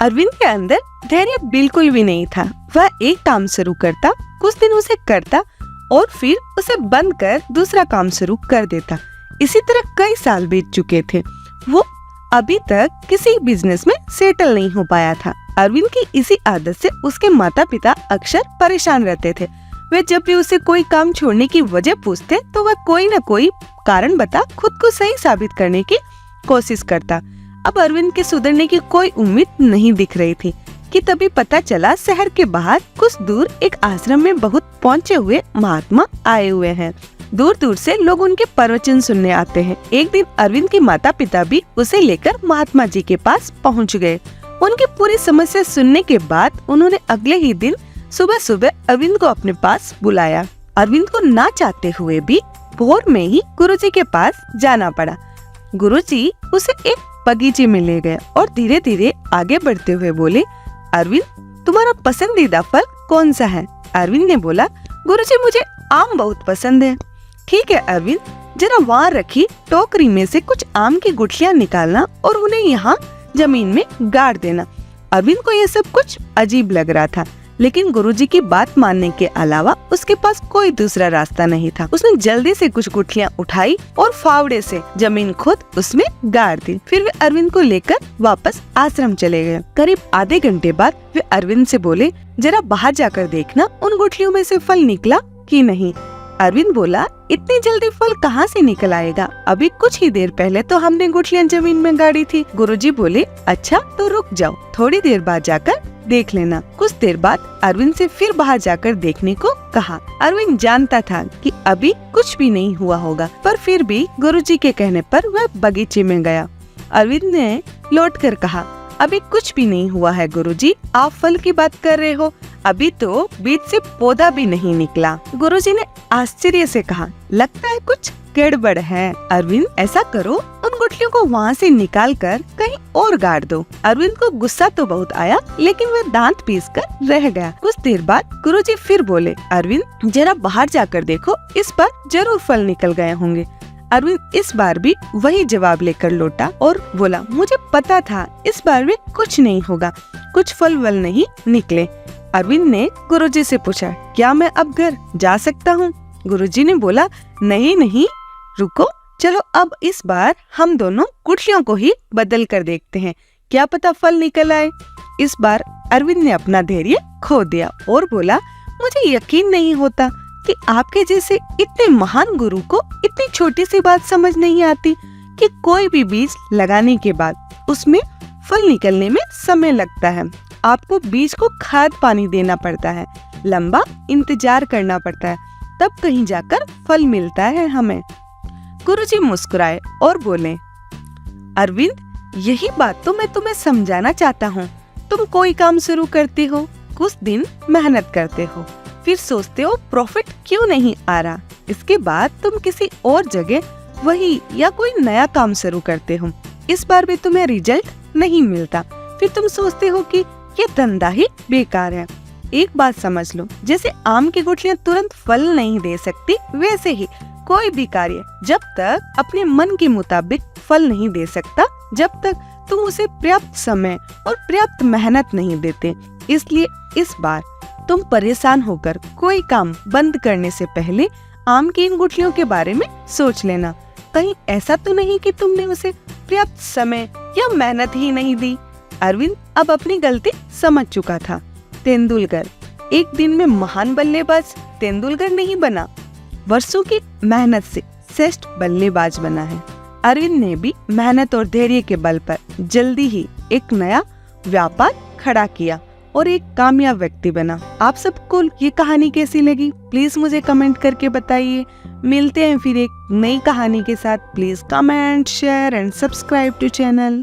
अरविंद के अंदर धैर्य बिल्कुल भी नहीं था। वह एक काम शुरू करता, कुछ दिन उसे करता और फिर उसे बंद कर दूसरा काम शुरू कर देता। इसी तरह कई साल बीत चुके थे। वो अभी तक किसी बिजनेस में सेटल नहीं हो पाया था। अरविंद की इसी आदत से उसके माता पिता अक्सर परेशान रहते थे। वे जब भी उसे कोई काम छोड़ने की वजह पूछते तो वह कोई न कोई कारण बता खुद को सही साबित करने की कोशिश करता। अब अरविंद के सुधरने की कोई उम्मीद नहीं दिख रही थी कि तभी पता चला शहर के बाहर कुछ दूर एक आश्रम में बहुत पहुँचे हुए महात्मा आए हुए हैं। दूर दूर से लोग उनके प्रवचन सुनने आते हैं। एक दिन अरविंद के माता पिता भी उसे लेकर महात्मा जी के पास पहुँच गए। उनकी पूरी समस्या सुनने के बाद उन्होंने अगले ही दिन सुबह सुबह अरविंद को अपने पास बुलाया। अरविंद को ना चाहते हुए भी भोर में ही गुरुजी के पास जाना पड़ा। गुरुजी उसे एक बगीचे में ले गए और धीरे धीरे आगे बढ़ते हुए बोले, अरविंद तुम्हारा पसंदीदा फल कौन सा है? अरविंद ने बोला, गुरुजी मुझे आम बहुत पसंद है। ठीक है अरविंद, जरा वहाँ रखी टोकरी में से कुछ आम की गुठलियाँ निकालना और उन्हें यहाँ जमीन में गाड़ देना। अरविंद को ये सब कुछ अजीब लग रहा था, लेकिन गुरुजी की बात मानने के अलावा उसके पास कोई दूसरा रास्ता नहीं था। उसने जल्दी से कुछ गुठलियाँ उठाई और फावड़े से जमीन खोद उसमें गाड़ दी। फिर वे अरविंद को लेकर वापस आश्रम चले गए। करीब आधे घंटे बाद वे अरविंद से बोले, जरा बाहर जाकर देखना उन गुठलियों में से फल निकला कि नहीं। अरविंद बोला, इतनी जल्दी फल कहाँ से निकल आएगा? अभी कुछ ही देर पहले तो हमने गुठलियाँ जमीन में गाड़ी थी। गुरुजी बोले, अच्छा तो रुक जाओ, थोड़ी देर बाद जाकर देख लेना। कुछ देर बाद अरविंद से फिर बाहर जाकर देखने को कहा। अरविंद जानता था कि अभी कुछ भी नहीं हुआ होगा, पर फिर भी गुरुजी के कहने पर वह बगीचे में गया। अरविंद ने लौटकर कहा, अभी कुछ भी नहीं हुआ है गुरुजी, आप फल की बात कर रहे हो, अभी तो बीज से पौधा भी नहीं निकला। गुरुजी ने आश्चर्य से कहा, लगता है कुछ गड़बड़ है। अरविंद ऐसा करो, उन गुठलियों को वहाँ से निकाल कर कहीं और गाड़ दो। अरविंद को गुस्सा तो बहुत आया, लेकिन वह दांत पीस कर रह गया। कुछ देर बाद गुरुजी फिर बोले, अरविंद जरा बाहर जाकर देखो, इस पर जरूर फल निकल गए होंगे। अरविंद इस बार भी वही जवाब लेकर लौटा और बोला, मुझे पता था इस बार भी कुछ नहीं होगा, कुछ फल वल नहीं निकले। अरविंद ने गुरुजी से पूछा, क्या मैं अब घर जा सकता हूँ? गुरुजी ने बोला, नहीं नहीं, रुको, चलो अब इस बार हम दोनों गुठलियों को ही बदल कर देखते हैं, क्या पता फल निकल आए। इस बार अरविंद ने अपना धैर्य खो दिया और बोला, मुझे यकीन नहीं होता कि आपके जैसे इतने महान गुरु को इतनी छोटी सी बात समझ नहीं आती कि कोई भी बीज लगाने के बाद उसमें फल निकलने में समय लगता है। आपको बीज को खाद पानी देना पड़ता है, लंबा इंतजार करना पड़ता है, तब कहीं जाकर फल मिलता है हमें। गुरुजी मुस्कुराए और बोले, अरविंद यही बात तो मैं तुम्हें समझाना चाहता हूँ। तुम कोई काम शुरू करते हो, कुछ दिन मेहनत करते हो, फिर सोचते हो प्रॉफिट क्यों नहीं आ रहा, इसके बाद तुम किसी और जगह वही या कोई नया काम शुरू करते हो, इस बार भी तुम्हें रिजल्ट नहीं मिलता, फिर तुम सोचते हो कि ये धंधा ही बेकार है। एक बात समझ लो, जैसे आम की गुठलियाँ तुरंत फल नहीं दे सकती, वैसे ही कोई भी कार्य जब तक अपने मन के मुताबिक फल नहीं दे सकता, जब तक तुम उसे पर्याप्त समय और पर्याप्त मेहनत नहीं देते। इसलिए इस बार तुम परेशान होकर कोई काम बंद करने से पहले आम की इन गुठलियों के बारे में सोच लेना, कहीं ऐसा तो नहीं कि तुमने उसे पर्याप्त समय या मेहनत ही नहीं दी। अरविंद अब अपनी गलती समझ चुका था। तेंदुलकर एक दिन में महान बल्लेबाज तेंदुलकर नहीं बना, वर्षों की मेहनत से श्रेष्ठ बल्लेबाज बना है। अरविंद ने भी मेहनत और धैर्य के बल पर जल्दी ही एक नया व्यापार खड़ा किया और एक कामयाब व्यक्ति बना। आप सबको ये कहानी कैसी लगी, प्लीज मुझे कमेंट करके बताइए। मिलते हैं फिर एक नई कहानी के साथ। Please comment, share and subscribe to channel.